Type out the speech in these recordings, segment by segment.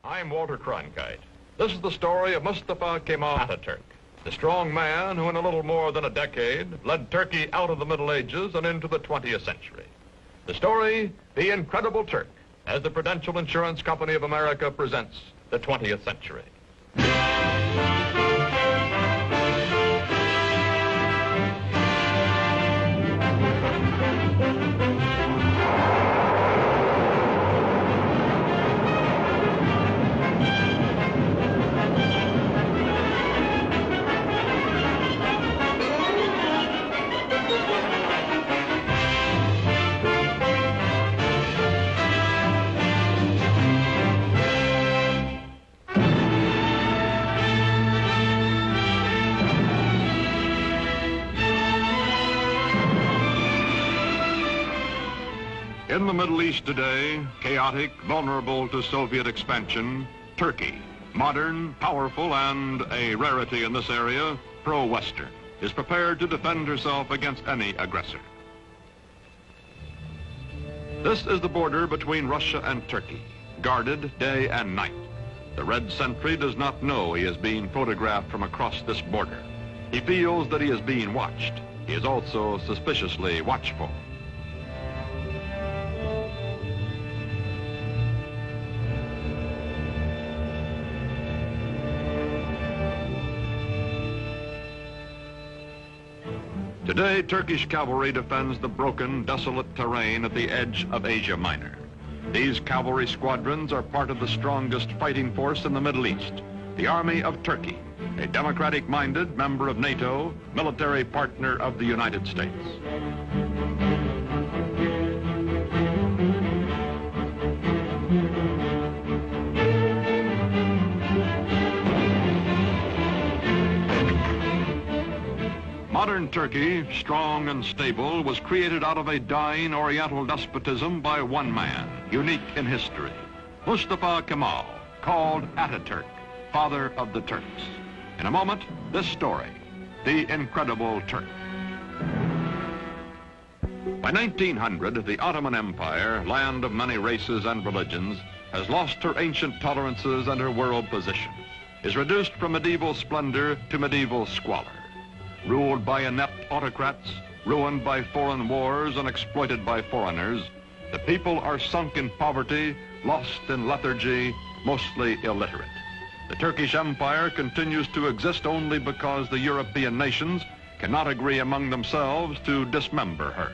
I'm Walter Cronkite. This is the story of Mustafa Kemal Atatürk, the strong man who in a little more than a decade led Turkey out of the Middle Ages and into the 20th century. The story, The Incredible Turk, as the Prudential Insurance Company of America presents the 20th century. In the Middle East today, chaotic, vulnerable to Soviet expansion, Turkey, modern, powerful, and a rarity in this area, pro-Western, is prepared to defend herself against any aggressor. This is the border between Russia and Turkey, guarded day and night. The red sentry does not know he is being photographed from across this border. He feels that he is being watched. He is also suspiciously watchful. Today, Turkish cavalry defends the broken, desolate terrain at the edge of Asia Minor. These cavalry squadrons are part of the strongest fighting force in the Middle East, the Army of Turkey, a democratic-minded member of NATO, military partner of the United States. Modern Turkey, strong and stable, was created out of a dying Oriental despotism by one man, unique in history, Mustafa Kemal, called Atatürk, father of the Turks. In a moment, this story, The Incredible Turk. By 1900, the Ottoman Empire, land of many races and religions, has lost her ancient tolerances and her world position, is reduced from medieval splendor to medieval squalor. Ruled by inept autocrats, ruined by foreign wars and exploited by foreigners, the people are sunk in poverty, lost in lethargy, mostly illiterate. The Turkish Empire continues to exist only because the European nations cannot agree among themselves to dismember her.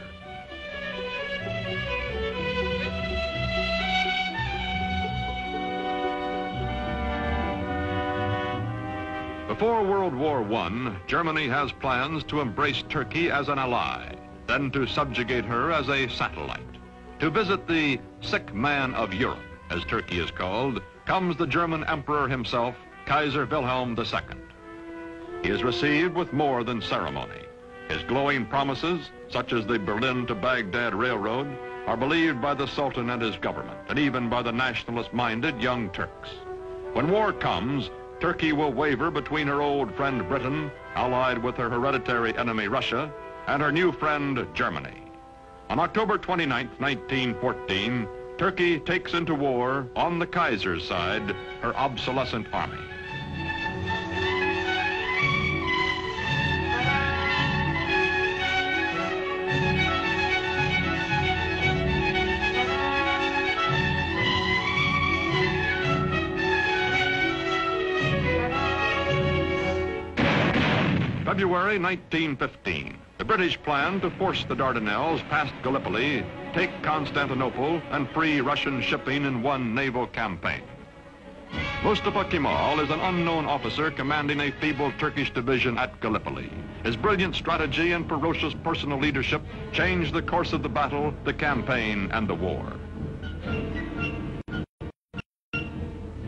Before World War I, Germany has plans to embrace Turkey as an ally, then to subjugate her as a satellite. To visit the sick man of Europe, as Turkey is called, comes the German emperor himself, Kaiser Wilhelm II. He is received with more than ceremony. His glowing promises, such as the Berlin to Baghdad Railroad, are believed by the Sultan and his government, and even by the nationalist-minded Young Turks. When war comes, Turkey will waver between her old friend Britain, allied with her hereditary enemy Russia, and her new friend Germany. On October 29, 1914, Turkey takes into war, on the Kaiser's side, her obsolescent army. February 1915, the British plan to force the Dardanelles past Gallipoli, take Constantinople, and free Russian shipping in one naval campaign. Mustafa Kemal is an unknown officer commanding a feeble Turkish division at Gallipoli. His brilliant strategy and ferocious personal leadership changed the course of the battle, the campaign, and the war.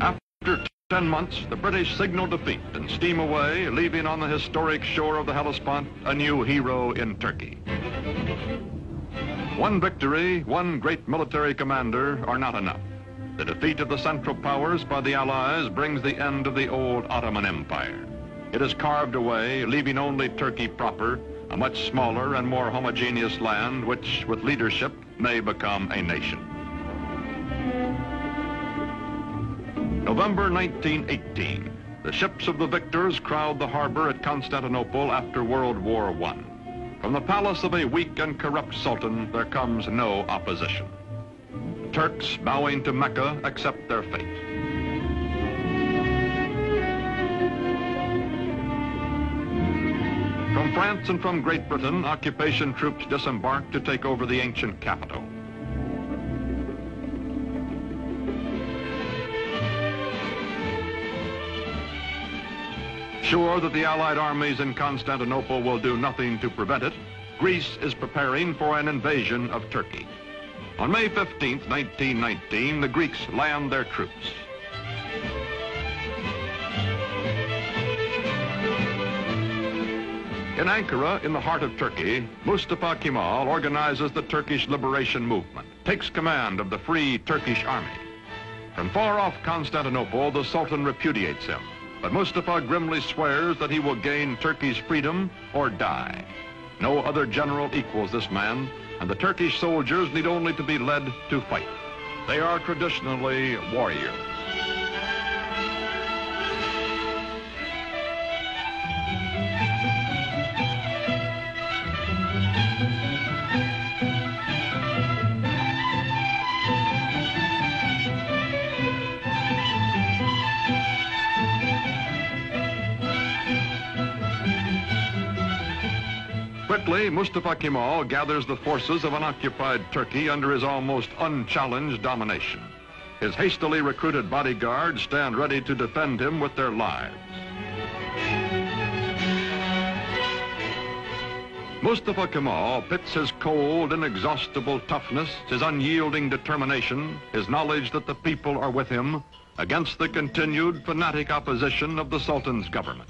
After 10 months, the British signal defeat and steam away, leaving on the historic shore of the Hellespont a new hero in Turkey. One victory, one great military commander are not enough. The defeat of the Central Powers by the Allies brings the end of the old Ottoman Empire. It is carved away, leaving only Turkey proper, a much smaller and more homogeneous land which, with leadership, may become a nation. November 1918. The ships of the victors crowd the harbor at Constantinople after World War I. From the palace of a weak and corrupt sultan, there comes no opposition. Turks bowing to Mecca accept their fate. From France and from Great Britain, occupation troops disembark to take over the ancient capital. Sure that the Allied armies in Constantinople will do nothing to prevent it, Greece is preparing for an invasion of Turkey. On May 15, 1919, the Greeks land their troops. In Ankara, in the heart of Turkey, Mustafa Kemal organizes the Turkish liberation movement, takes command of the Free Turkish Army. From far off Constantinople, the Sultan repudiates him, but Mustafa grimly swears that he will gain Turkey's freedom or die. No other general equals this man, and the Turkish soldiers need only to be led to fight. They are traditionally warriors. Quickly, Mustafa Kemal gathers the forces of an occupied Turkey under his almost unchallenged domination. His hastily recruited bodyguards stand ready to defend him with their lives. Mustafa Kemal pits his cold, inexhaustible toughness, his unyielding determination, his knowledge that the people are with him, against the continued fanatic opposition of the Sultan's government.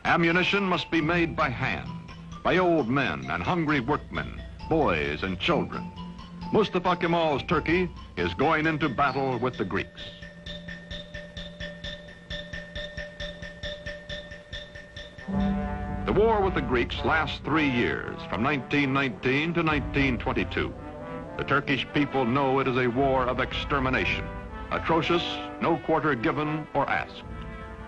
Ammunition must be made by hand, by old men and hungry workmen, boys and children. Mustafa Kemal's Turkey is going into battle with the Greeks. The war with the Greeks lasts 3 years, from 1919 to 1922. The Turkish people know it is a war of extermination, atrocious, no quarter given or asked.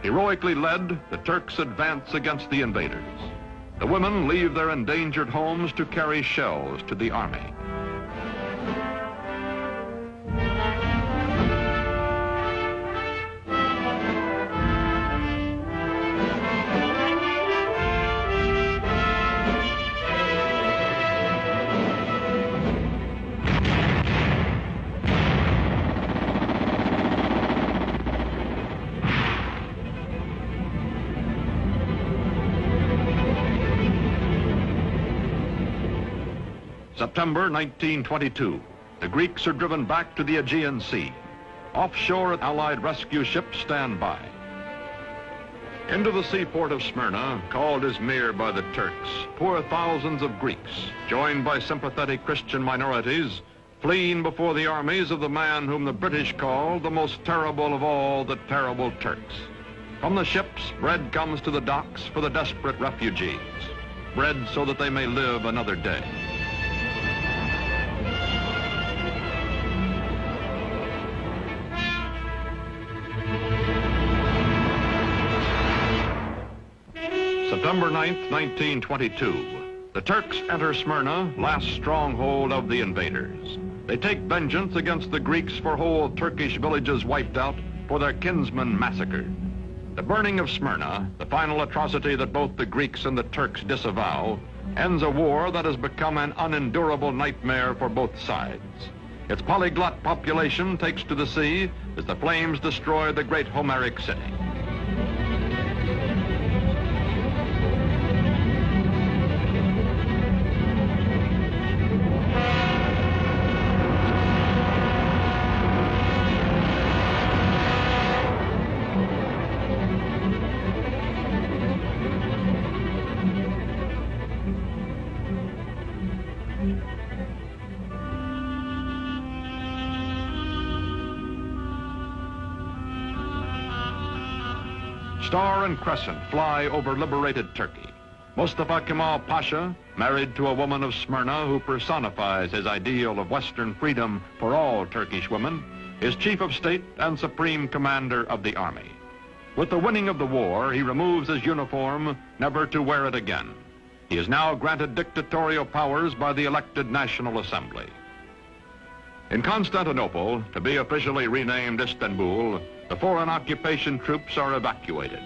Heroically led, the Turks advance against the invaders. The women leave their endangered homes to carry shells to the army. September 1922, the Greeks are driven back to the Aegean Sea. Offshore, Allied rescue ships stand by. Into the seaport of Smyrna, called Izmir by the Turks, pour thousands of Greeks, joined by sympathetic Christian minorities, fleeing before the armies of the man whom the British called the most terrible of all the terrible Turks. From the ships, bread comes to the docks for the desperate refugees. Bread so that they may live another day. September 9th, 1922. The Turks enter Smyrna, last stronghold of the invaders. They take vengeance against the Greeks for whole Turkish villages wiped out, for their kinsmen massacred. The burning of Smyrna, the final atrocity that both the Greeks and the Turks disavow, ends a war that has become an unendurable nightmare for both sides. Its polyglot population takes to the sea as the flames destroy the great Homeric city. Star and crescent fly over liberated Turkey. Mustafa Kemal Pasha, married to a woman of Smyrna who personifies his ideal of Western freedom for all Turkish women, is Chief of State and Supreme Commander of the Army. With the winning of the war, he removes his uniform, never to wear it again. He is now granted dictatorial powers by the elected National Assembly. In Constantinople, to be officially renamed Istanbul, the foreign occupation troops are evacuated.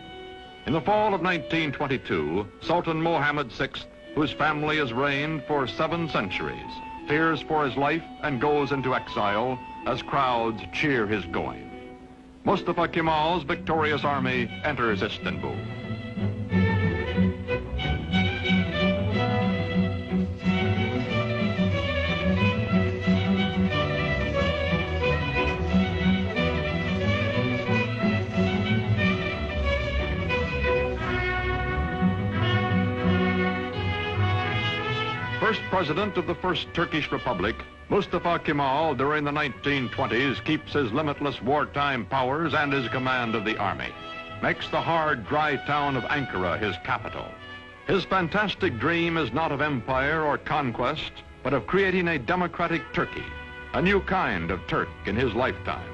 In the fall of 1922, Sultan Mohammed VI, whose family has reigned for 7 centuries, fears for his life and goes into exile as crowds cheer his going. Mustafa Kemal's victorious army enters Istanbul. First president of the First Turkish Republic, Mustafa Kemal, during the 1920s, keeps his limitless wartime powers and his command of the army, makes the hard, dry town of Ankara his capital. His fantastic dream is not of empire or conquest, but of creating a democratic Turkey, a new kind of Turk in his lifetime.